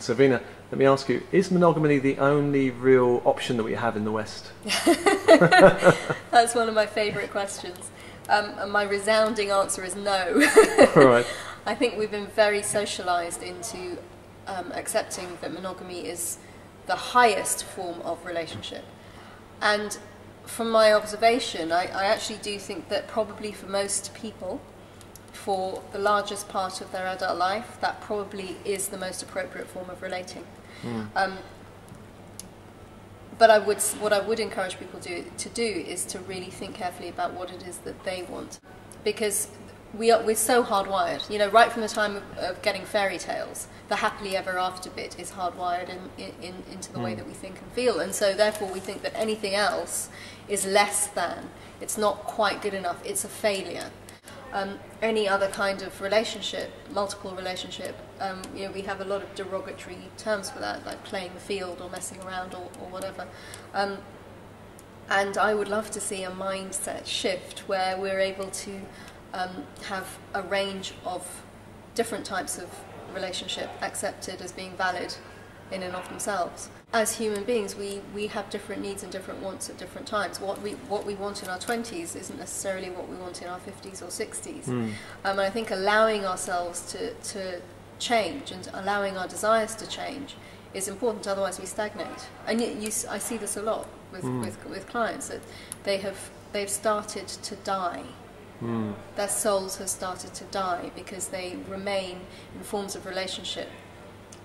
So Vena, let me ask you, is monogamy the only real option that we have in the West? That's one of my favourite questions. And my resounding answer is no. Right. I think we've been very socialised into accepting that monogamy is the highest form of relationship. And from my observation, I actually do think that probably for most people, for the largest part of their adult life, that probably is the most appropriate form of relating. But what I would encourage people to do is to really think carefully about what it is that they want, because we're so hardwired. You know, right from the time of getting fairy tales, the happily ever after bit is hardwired into the way that we think and feel, and so therefore we think that anything else is less than. It's not quite good enough. It's a failure. Any other kind of relationship, multiple relationship, you know, we have a lot of derogatory terms for that, like playing the field or messing around or whatever. And I would love to see a mindset shift where we're able to have a range of different types of relationship accepted as being valid in and of themselves. As human beings, we have different needs and different wants at different times. What we want in our 20s isn't necessarily what we want in our 50s or 60s. And I think allowing ourselves to change and allowing our desires to change is important, otherwise we stagnate. And I see this a lot with clients, that they've started to die. Their souls have started to die because they remain in forms of relationship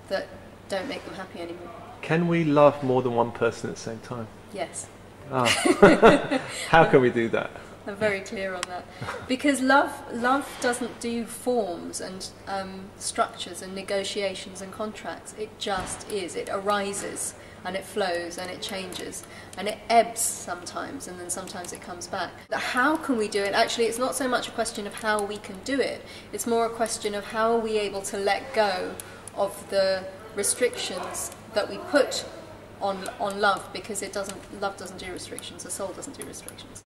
that don't make them happy anymore. Can we love more than one person at the same time? Yes. How can we do that? I'm very clear on that. Because love doesn't do forms and structures and negotiations and contracts. It just is. It arises and it flows and it changes and it ebbs sometimes, and then sometimes it comes back. How can we do it? Actually, it's not so much a question of how we can do it. It's more a question of how are we able to let go of the restrictions that we put on love, because love doesn't do restrictions, the soul doesn't do restrictions.